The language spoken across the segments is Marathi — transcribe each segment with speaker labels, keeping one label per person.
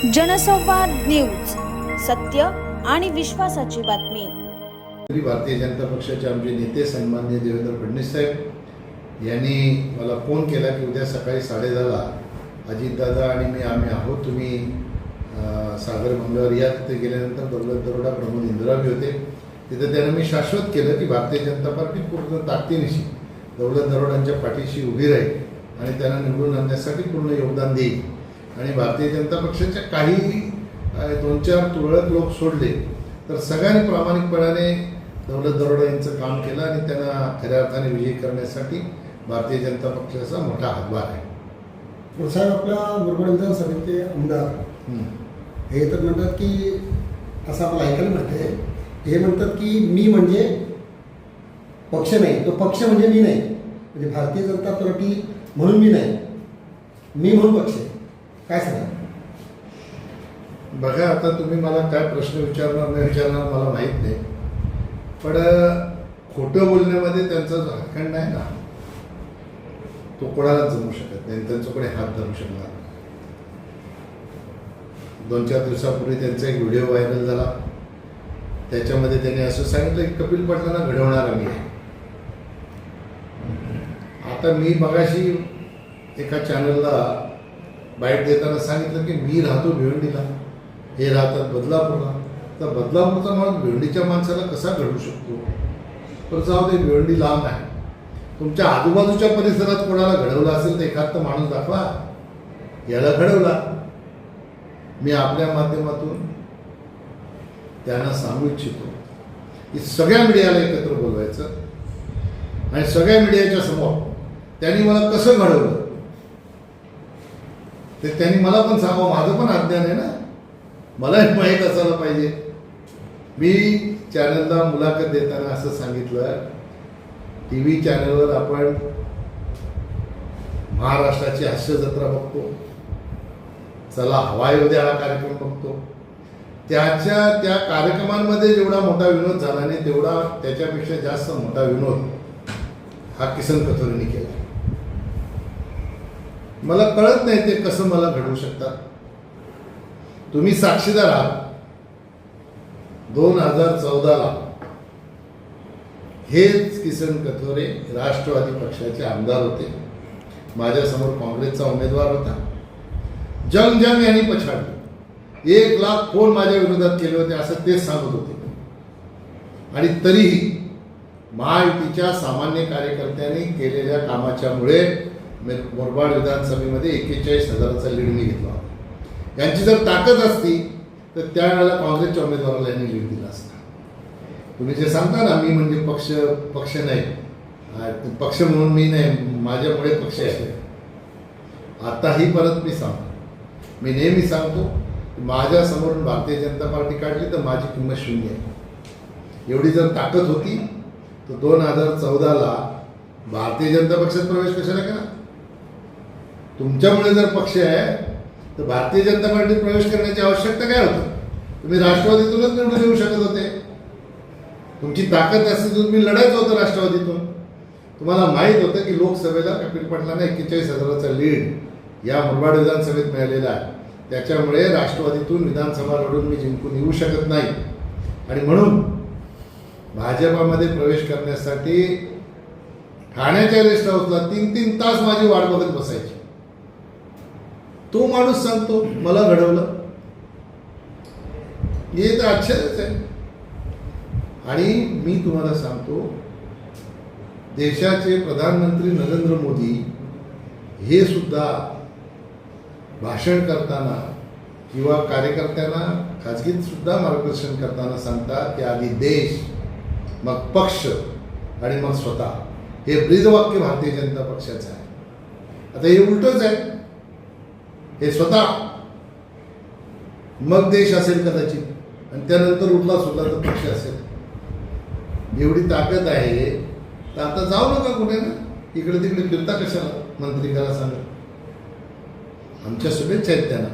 Speaker 1: जनसंवाद न्यूज, सत्य आणि विश्वासाची बातमी.
Speaker 2: भारतीय जनता पक्षाचे आमचे नेते सन्माननीय देवेंद्र फडणवीस साहेब यांनी मला फोन केला की उद्या सकाळी 10:30ला अजितदादा आणि आम्ही आहोत, तुम्ही सागर मंगळवार या. तिथे गेल्यानंतर दौलत दरोडा प्रमोद इंद्रावी होते. तिथे त्यानं मी शाश्वत केलं की भारतीय जनता पार्टी पूर्ण ताकदीनिशी दौलत दरोडांच्या पाठीशी उभी राहील आणि त्यांना निवडून आणण्यासाठी पूर्ण योगदान देईल. आणि भारतीय जनता पक्षाच्या काही 2-4 तुरळक लोक सोडले तर सगळ्यांनी प्रामाणिकपणाने दौलत दरोडा यांचं काम केलं आणि त्यांना खऱ्या अर्थाने विजयी करण्यासाठी भारतीय जनता पक्षाचा मोठा हातभार आहे.
Speaker 3: साहेब, आपल्या मुरबाड विधानसभेचे आमदार हे तर म्हणतात की असं आपलं ऐकायला मिळते, हे म्हणतात की मी म्हणजे पक्ष नाही, तो पक्ष म्हणजे मी नाही, म्हणजे भारतीय जनता पार्टी म्हणून मी नाही, मी म्हणून पक्ष आहे. काय सांगा?
Speaker 2: बघा, आता तुम्ही मला काय प्रश्न विचारणार नाही विचारणार मला माहीत नाही, पण खोटं बोलण्यामध्ये त्यांचा जो हातखंड आहे ना, तो कोणालाच जमू शकत नाही, त्यांच्याकडे हात धरू शकणार. 2-4 दिवसापूर्वी त्यांचा एक व्हिडिओ व्हायरल झाला. त्याच्यामध्ये त्यांनी असं सांगितलं की कपिल पाटलांना घडवणार मी आहे. आता मी मगाशी एका चॅनलला बाईट देताना सांगितलं की मी राहतो भिवंडीला, हे राहतात बदलापूरला. तर बदलापूरचा माणूस भिवंडीच्या माणसाला कसा घडवू शकतो? पण जाऊ दे, भिवंडी लांब आहे. तुमच्या आजूबाजूच्या परिसरात कोणाला घडवलं असेल तर एखादा माणूस दाखवा, याला घडवला. मी आपल्या माध्यमातून त्यांना सांगू इच्छितो की सगळ्या मीडियाला एकत्र बोलवायचं आणि सगळ्या मीडियाच्या समोर त्यांनी मला कसं घडवलं ते त्यांनी मला पण सांगावं. माझं पण अज्ञान आहे ना, मलाही माहीत असायला पाहिजे. मी चॅनलला मुलाखत देताना असं सांगितलं, TV चॅनलवर आपण महाराष्ट्राची हास्य जत्रा बघतो, चला हवा येऊ द्या हा कार्यक्रम बघतो. त्या कार्यक्रमांमध्ये जेवढा मोठा विनोद झाला नाही तेवढा त्याच्यापेक्षा जास्त मोठा विनोद हा किसन कथोरेंनी केला. मला कळत नाही ते कसं मला घडवू शकतात. तुम्ही साक्षीदार आहात. 2014ला हेच किसन कथोरे राष्ट्रवादी पक्षाचे आमदार होते. माझ्यासमोर काँग्रेसचा उमेदवार होता. जंग यांनी पछाडलं. 1 लाख फोन माझ्या विरोधात केले होते असं तेच सांगत होते. आणि तरीही महायुतीच्या सामान्य कार्यकर्त्यांनी केलेल्या कामाच्यामुळे मुरबाड विधानसभेमध्ये 41,000चा लीड मी घेतला होता. यांची जर ताकद असती तर त्यावेळेला काँग्रेसच्या उमेदवाराला यांनी लीड दिला असता. तुम्ही जे सांगता ना, मी म्हणजे पक्ष नाही, पक्ष म्हणून मी नाही, माझ्यामुळे पक्ष आहे. आताही परत मी सांगतो, मी नेहमी सांगतो, माझ्या समोरून भारतीय जनता पार्टी काढली तर माझी किंमत 0 आहे. एवढी जर ताकद होती तर 2014ला भारतीय जनता पक्षात प्रवेश कशाला केला? तुमच्यामुळे जर पक्ष आहे तर भारतीय जनता पार्टीत प्रवेश करण्याची आवश्यकता काय होती? तुम्ही राष्ट्रवादीतूनच निवडून येऊ शकत होते. तुमची ताकद असती तर तुम्ही लढायचं होतं राष्ट्रवादीतून. तुम्हाला माहीत होतं की लोकसभेला कपिल पाटलांना 41,000चा लीड या मुरबाड विधानसभेत मिळालेला आहे. त्याच्यामुळे राष्ट्रवादीतून विधानसभा लढून मी जिंकून येऊ शकत नाही. आणि म्हणून भाजपामध्ये प्रवेश करण्यासाठी ठाण्याच्या रेस्ट हाऊसला 3-3 तास माझी वाट बघत बसायची. तो माणूस सांगतो मला घडवलं, हे तर आश्चर्यच आहे. आणि मी तुम्हाला सांगतो, देशाचे प्रधानमंत्री नरेंद्र मोदी हे सुद्धा भाषण करताना किंवा कार्यकर्त्यांना खाजगीत सुद्धा मार्गदर्शन करताना सांगतात की आधी देश, मग पक्ष आणि मग स्वतः. हे ब्रीदवाक्य भारतीय जनता पक्षाचं आहे. आता हे उलटच आहे. हे स्वतः, मग देश असेल कदाचित, आणि त्यानंतर उरला सुद्धा तर पक्ष असेल. एवढी ताकद आहे तर आता जाऊ नका कुठे ना, इकडे तिकडे फिरता कशाला? मंत्री करा सांगा. आमच्या शुभेच्छा आहेत त्यांना,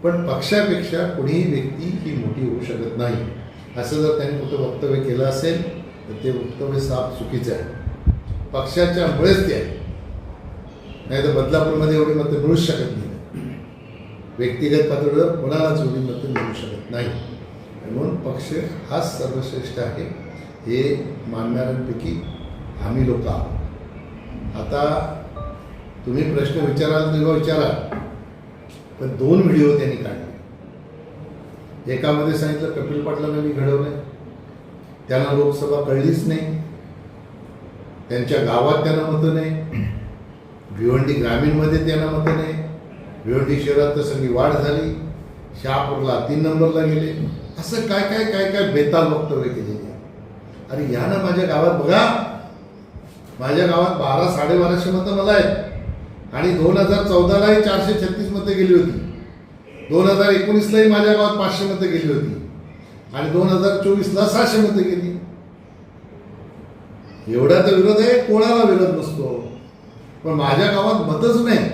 Speaker 2: पण पक्षापेक्षा कोणीही व्यक्ती ही मोठी होऊ शकत नाही. असं जर त्यांनी कुठं वक्तव्य केलं असेल तर ते वक्तव्य साफ चुकीचं आहे. पक्षाच्यामुळेच ते आहे, नाही तर बदलापूरमध्ये एवढी मतं मिळूच शकत नाही. व्यक्तिगत पातळीवर कोणाला चोरी मतं मिळू शकत नाही. म्हणून पक्ष हाच सर्वश्रेष्ठ आहे हे मानणाऱ्यांपैकी आम्ही लोक आहोत. आता तुम्ही प्रश्न विचाराल तेव्हा विचारा, पण 2 व्हिडिओ त्यांनी काढले. एकामध्ये सांगितलं कपिल पाटलांना मी घडवलंय, त्यांना लोकसभा कळलीच नाही, त्यांच्या गावात त्यांना मतं नाही, भिवंडी ग्रामीणमध्ये त्यांना मतं नाही, भिवंडी शहरात तर सगळी वाढ झाली, शहापूरला 3 नंबरला गेले. असं काय काय काय काय बेताल वक्तव्य केलेली आहे. अरे या ना माझ्या गावात बघा, माझ्या गावात 1200-1250 मतं मला आहेत आणि 2014लाही 436 मतं गेली होती, 2019लाही माझ्या गावात 500 मतं गेली होती आणि 2024ला 600 मतं गेली. एवढा तर विरोध आहे, कोणाला विरोध नसतो, पण माझ्या गावात मतच नाही.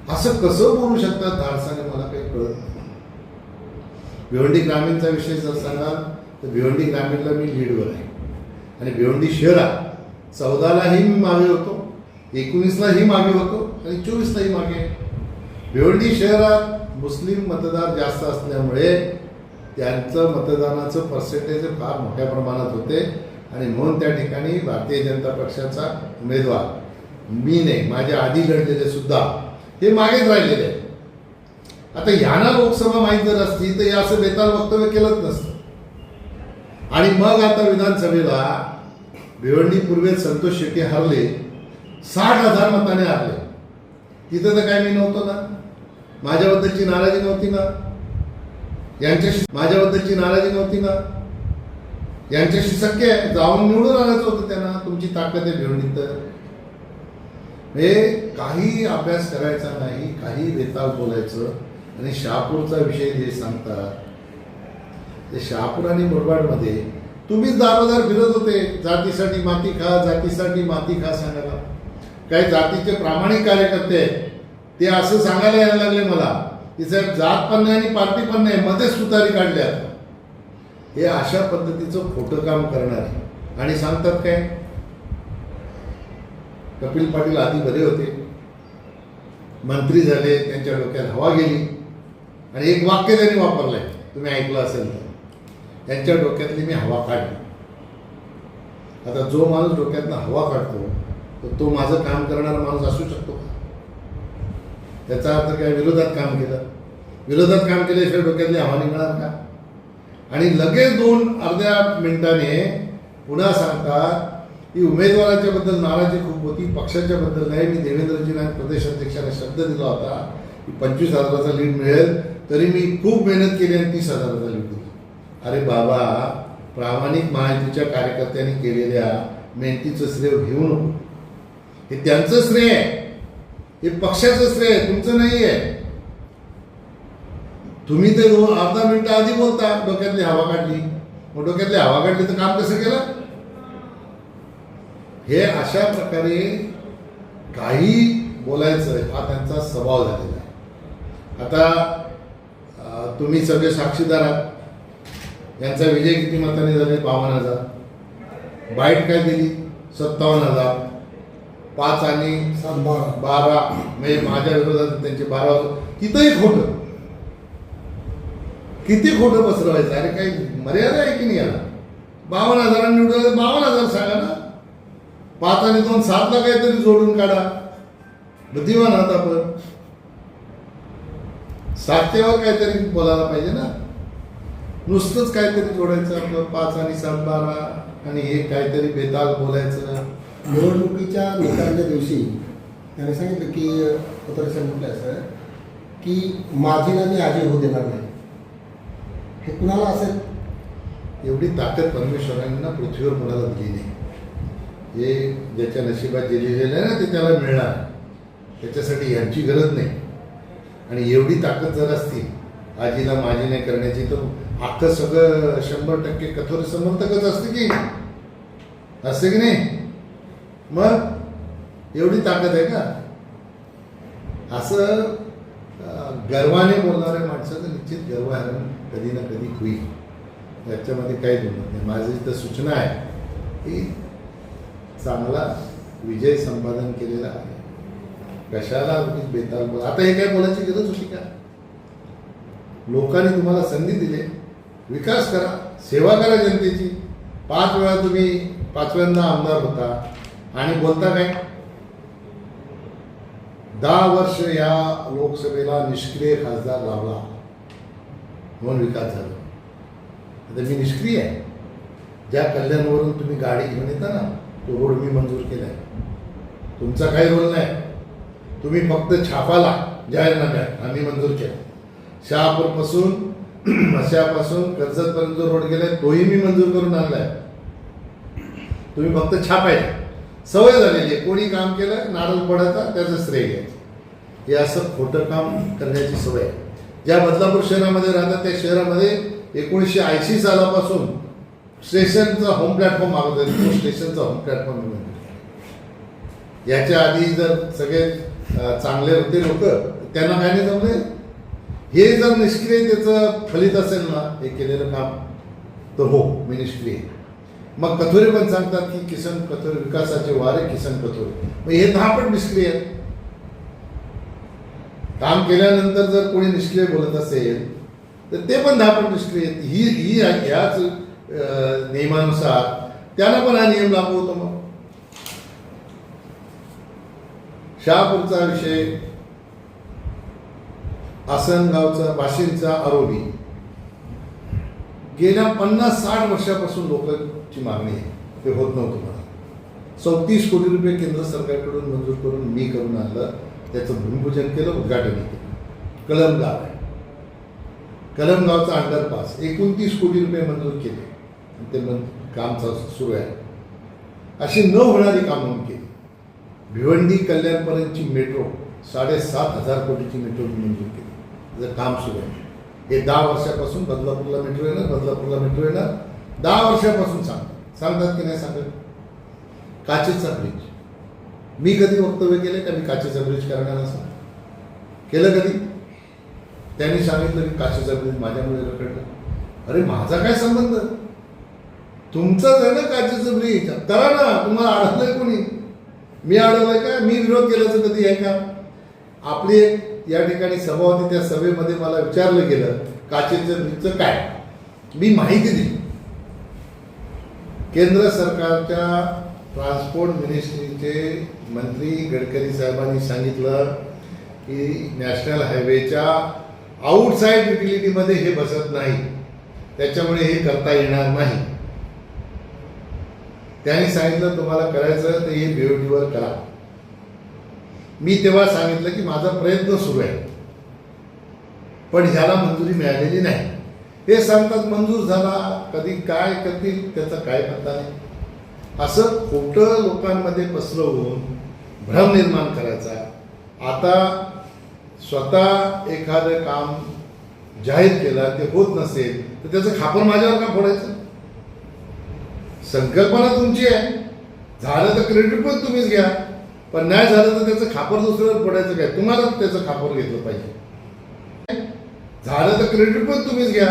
Speaker 2: असं कसं बोलू शकतात धाडसाने, मला काही कळत नाही. भिवंडी ग्रामीणचा विषय जर सांगाल तर भिवंडी ग्रामीणला मी लीडवर आहे आणि भिवंडी शहरात 14लाही मी मागे होतो, 19लाही मागे होतो आणि 24लाही मागे. भिवंडी शहरात मुस्लिम मतदार जास्त असल्यामुळे त्यांचं मतदानाचं पर्सेंटेज फार मोठ्या प्रमाणात होते आणि म्हणून त्या ठिकाणी भारतीय जनता पक्षाचा उमेदवार मी नाही, माझ्या आधी लढलेले सुद्धा हे मागेच राहिलेले आहे. आता ह्यांना लोकसभा माहीत जर असती तर या असं बेताल वक्तव्य केलंच नसतं. आणि मग आता विधानसभेला भिवंडी पूर्वेत संतोष शेट्टी हरले, 60,000 मताने हरले. तिथं तर काय मी नव्हतो ना, माझ्याबद्दलची नाराजी नव्हती ना, यांच्याशी माझ्याबद्दलची नाराजी नव्हती ना, यांच्याशी शक्य आहे, जाऊन निवडून आणायचं होतं त्यांना. तुमची ताकद आहे भिवंडीत तर. हे काही अभ्यास करायचा नाही, काही बेताल बोलायचं. आणि शहापूरचा विषय जे सांगतात ते शहापूर आणि मुरबाडमध्ये तुम्हीच दारोदार फिरत होते, जातीसाठी माती खा, जातीसाठी माती खा सांगायला. काही जातीचे प्रामाणिक कार्यकर्ते आहेत ते असं सांगायला यायला लागले मला की साहेब जात पण नाही आणि पार्टी पण नाही, मध्येच सुतारी काढल्या. हे अशा पद्धतीचं खोटं काम करणार आहे. आणि सांगतात काय, कपिल पाटील आधी बरे होते, मंत्री झाले, त्यांच्या डोक्यात हवा गेली आणि एक वाक्य त्यांनी वापरलंय, तुम्ही ऐकलं असेल तर, त्यांच्या डोक्यातली मी हवा काढली. आता जो माणूस डोक्यातनं हवा काढतो तर तो माझं काम करणारा माणूस असू शकतो का? त्याचा अर्थ काय, विरोधात काम केलं, विरोधात काम केल्याशिवाय डोक्यातली हवा निघणार का? आणि लगेच 2 अर्ध्या मिनिटाने पुन्हा सांगतात की उमेदवाराच्या बद्दल नाराजी खूप होती, पक्षाच्या बद्दल नाही. मी देवेंद्रजींना प्रदेशाध्यक्षांना शब्द दिला होता की 25,000चा लीड मिळेल, तरी मी खूप मेहनत केली आणि 30,000चा लीड दिला. अरे बाबा, प्रामाणिक महायुतीच्या कार्यकर्त्यांनी केलेल्या मेहनतीचं श्रेय घेऊ नको. हे त्यांचं श्रेय आहे, हे पक्षाचं श्रेय आहे, तुमचं नाही आहे. तुम्ही ते अर्धा मिनिटं आधी बोलता डोक्यातली हवा काढली, मग डोक्यातली हवा काढली तर काम कसं केलं? हे अशा प्रकारे काही बोलायचं हा त्यांचा स्वभाव झालेला आहे. आता तुम्ही सगळे साक्षीदार आहात. यांचा विजय किती मताने झाले? 52,000. बाईट काय दिली? 57,000. 5 आणि 12 म्हणजे माझ्या विरोधात त्यांचे 12. तिथंही खोटं. किती खोटं पसरवायचं? अरे काही मर्यादा आहे की नाही याला? 52,000 निवडून 52,000 सांगा ना. 5 आणि 2 7ला काहीतरी जोडून काढा. बुद्धिमान आहात आपण. सात्यवर काहीतरी बोलायला पाहिजे ना. नुसतंच काहीतरी जोडायचं आपलं 5 आणि 7 12 आणि हे काहीतरी बेताल बोलायचं.
Speaker 3: निवडणुकीच्या निकालाच्या दिवशी त्याने सांगितलं की पत्रकार म्हटलं असं की माझीला मी आजी होऊ देणार नाही. हे कुणाला असेल?
Speaker 2: एवढी ताकद परमेश्वरांनी ना पृथ्वीवर कोणाला दिली नाही. हे ज्याच्या नशिबात जे लिहिलेलं आहे ना ते त्याला मिळणार. त्याच्यासाठी यांची गरज नाही. आणि एवढी ताकद जर असती आजीला माझी नाही करण्याची तर अख्खं सगळं 100% कठोर समर्थकच असते की असते की नाही? मग एवढी ताकद आहे का? असं गर्वाने बोलणाऱ्या माणसाचं निश्चित गर्वहरण कधी ना कधी होईल. याच्यामध्ये काही दुमत नाही. माझी तर सूचना आहे की चांगला विजय संपादन केलेला आहे. कशाला उगीच बेताल बोल. आता हे काय बोलायची गरज होती का? लोकांनी तुम्हाला संधी दिली, विकास करा, सेवा करा जनतेची. 5 वेळा तुम्ही 5व्यांदा आमदार होता आणि बोलता काय? 10 वर्ष या लोकसभेला निष्क्रिय खासदार लावला म्हणून विकास झाला. आता मी निष्क्रिय आहे. ज्या कल्याणवरून तुम्ही गाडी घेऊन येता ना, तो रोड मी मंजूर केलाय. तुमचा काही रोल नाही. तुम्ही फक्त छापाला जाहीरनाम्या आम्ही मंजूर केला. शहापूरपासून मशापासून कर्जतपर्यंत जो रोड गेलाय तोही मी मंजूर करून आणलाय. तुम्ही फक्त छापायचे. सवय झालेली आहे. कोणी काम केलं नारळ पडायचा त्याचं श्रेय घ्यायचं. हे असं खोटं काम करण्याची सवय आहे. ज्या बदलापूर शहरामध्ये राहतात त्या शहरामध्ये 1980 सालापासून स्टेशनचा होम प्लॅटफॉर्म मागवत आहे. तो स्टेशनचा होम प्लॅटफॉर्म मंजूर. याच्या आधी जर सगळे चांगले होते लोक, त्यांना काय नाही जमले. हे जर निष्क्रियतेचं फलित असेल ना हे केलेलं काम, तर हो मी निष्क्रिय. मग कथोरे पण सांगतात की किसन कथोरे विकासाचे वारे किसन कथोरे. मग हे 10 पट निष्क्रिय आहेत. काम केल्यानंतर जर कोणी निष्क्रिय बोलत असेल तर ते पण 10 पट निष्क्रिय आहेत. ही याच नियमानुसार त्यांना पण हा नियम लागू होतो. मग शहापूरचा विषय, आसनगावचा वाशिंदचा आरोबी, गेल्या 50-60 वर्षापासून लोकांची मागणी आहे. ते होत नव्हतं. मला 34 कोटी रुपये केंद्र सरकारकडून मंजूर करून मी करून आणलं. त्याचं भूमिपूजन केलं, उद्घाटन केलं. कलमगाव आहे. कलमगावचा अंडरपास 29 कोटी रुपये मंजूर केले. ते काम सुरू आहे. अशी न होणारी कामं केली. भिवंडी कल्याणपर्यंतची मेट्रो 7,500 कोटीची मेट्रो मंजूर केली. त्याचं काम सुरू आहे. हे 10 वर्षापासून बदलापूरला मेट्रो येणार, बदलापूरला मेट्रो येणार. 10 वर्षापासून सांगतात की नाही सांगत. काचेचा ब्रिज मी कधी वक्तव्य केले का मी काचेचा ब्रिज करणार असं केलं कधी? त्यांनी सांगितलं की काचेचा ब्रिज माझ्यामुळे रखडलं. अरे माझा काय संबंध? तुमचंच आहे ना काचेचं ब्रिज, करा ना. तुम्हाला अडवलंय कोणी? मी अडवलंय का? मी विरोध केल्याचं कधी आहे का? आपली या ठिकाणी सभा होती. त्या सभेमध्ये मला विचारलं गेलं काचेचं ब्रिजचं काय. मी माहिती दिली. केंद्र सरकारच्या ट्रान्सपोर्ट मिनिस्ट्रीचे मंत्री गडकरी साहेबांनी सांगितलं की नॅशनल हायवेच्या आउटसाईड युटिलिटीमध्ये हे बसत नाही, त्याच्यामुळे हे करता येणार नाही. त्यांनी सांगितलं तुम्हाला करायचं तर हे बीओटीवर करा. मी तेव्हा सांगितलं की माझा प्रयत्न सुरू आहे, पण ह्याला मंजुरी मिळालेली नाही. हे सांगतात मंजूर झाला, कधी काय करतील त्याचा काय पत्ता नाही. असं खोटं लोकांमध्ये पसरवून भ्रम निर्माण करायचा. आता स्वतः एखादं काम जाहीर केलं ते होत नसेल तर त्याचं खापर माझ्यावर का फोडायचं? संकल्पना तुमची आहे, झालं तर क्रेडिट पण तुम्हीच घ्या, पण नाही झालं तर त्याचं खापर दुसऱ्यावर फोडायचं काय? तुम्हालाच त्याचं खापर घेतलं पाहिजे. झालं तर क्रेडिट पण तुम्हीच घ्या,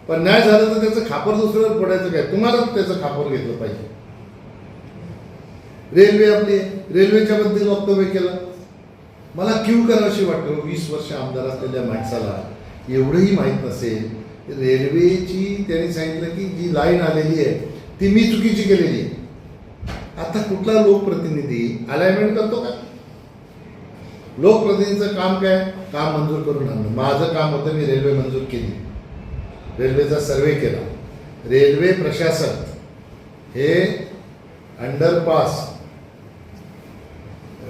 Speaker 2: पण नाही झालं तर त्याचं खापर दुसऱ्यावर फोडायचं काय? तुम्हालाच त्याचं खापर घेतलं पाहिजे. रेल्वे आपली रेल्वेच्या बद्दल वक्तव्य केलं. मला क्यू करावीशी वाटतं. 20 वर्ष आमदार असलेल्या माणसाला एवढंही माहीत नसेल. रेल्वेची त्यांनी सांगितलं की जी लाईन आलेली आहे ती मी चुकीची केलेली आहे. आता कुठला लोकप्रतिनिधी अलाइनमेंट करतो का? लोकप्रतिनिधीचं काम काय? काम मंजूर करून आणणं. माझं काम होतं, मी रेल्वे मंजूर केली, रेल्वेचा सर्वे केला. रेल्वे प्रशासन हे अंडरपास,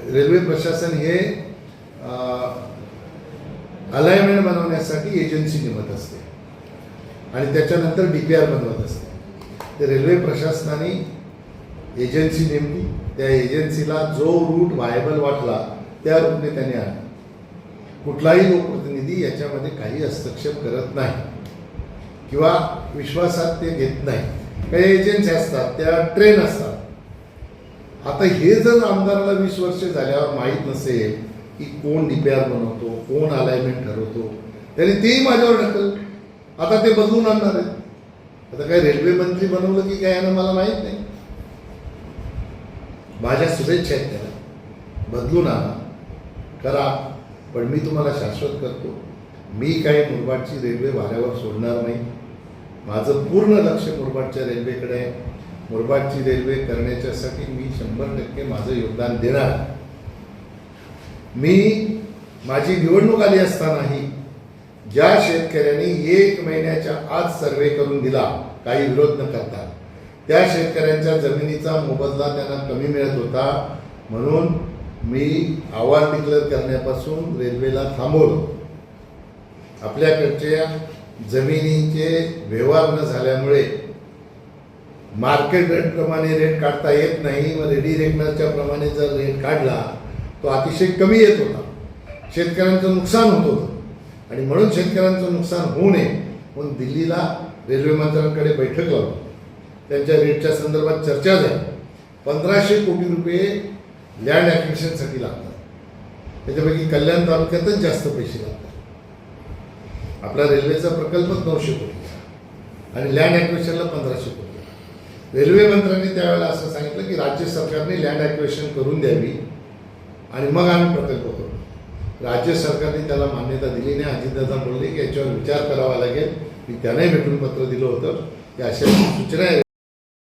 Speaker 2: रेल्वे प्रशासन हे अलाइनमेंट बनवण्यासाठी एजन्सी नेमत असते आणि त्याच्यानंतर DPR बनवत असते. ते रेल्वे प्रशासनाने एजन्सी नेमली. त्या एजन्सीला जो रूट व्हायबल वाटला त्या रूटने त्याने आणला. कुठलाही लोकप्रतिनिधी याच्यामध्ये काही हस्तक्षेप करत नाही किंवा विश्वासात ते घेत नाही. काही एजन्सी असतात, त्या ट्रेन असतात. आता हे जर आमदाराला 20 वर्ष झाल्यावर माहीत नसेल की कोण DPR बनवतो, कोण अलाइनमेंट ठरवतो, त्याने तेही माझ्यावर ढकल. आता ते बदलून आणणार आहे. आता काय रेल्वे मंत्री बनवलं की काय यानं मला माहीत नाही. माझ्या शुभेच्छा आहेत त्याला, बदलून आणा. करा, पण मी तुम्हाला शाश्वत करतो, मी काही मुरबाडची रेल्वे वाऱ्यावर सोडणार नाही. माझं पूर्ण लक्ष मुरबाडच्या रेल्वेकडे आहे. मुरबाडची रेल्वे करण्याच्यासाठी मी 100% माझं योगदान देणार. मी माझी निवडणूक आली असतानाही ज्या शेतकऱ्यांनी 1 महिन्याच्या आत सर्वे करून दिला काही विरोध न करता, त्या शेतकऱ्यांच्या जमिनीचा मोबदला त्यांना कमी मिळत होता, म्हणून मी आव्हान डिक्लेअर करण्यापासून रेल्वेला थांबवलं. आपल्याकडच्या जमिनीचे व्यवहार न झाल्यामुळे मार्केट रेटप्रमाणे रेट काढता येत नाही. व रेडी रेकनरच्या प्रमाणे जर रेट काढला तो अतिशय कमी येत होता, शेतकऱ्यांचं नुकसान होत होतं. आणि म्हणून शेतकऱ्यांचं नुकसान होऊ नये म्हणून दिल्लीला रेल्वे मंत्र्यांकडे बैठक लावली. त्यांच्या रेटच्या संदर्भात चर्चा झाली. 1500 कोटी रुपये लँड ॲक्विजिशनसाठी लागतात. त्याच्यापैकी कल्याण तालुक्यातच जास्त पैसे लागतात. आपला रेल्वेचा प्रकल्पच 900 कोटीचा आणि लँड ॲक्विजिशनला 1500 कोटी. रेल्वे मंत्र्यांनी त्यावेळेला असं सांगितलं की राज्य सरकारने लँड ॲक्विजिशन करून द्यावी आणि मग आम्ही प्रकल्प करू. राज्य सरकारने त्याला मान्यता दिली नाही. अजितदादा बोलले की याच्यावर विचार करावा लागेल. मी त्यांनाही भेटून पत्र दिलं होतं की अशा सूचना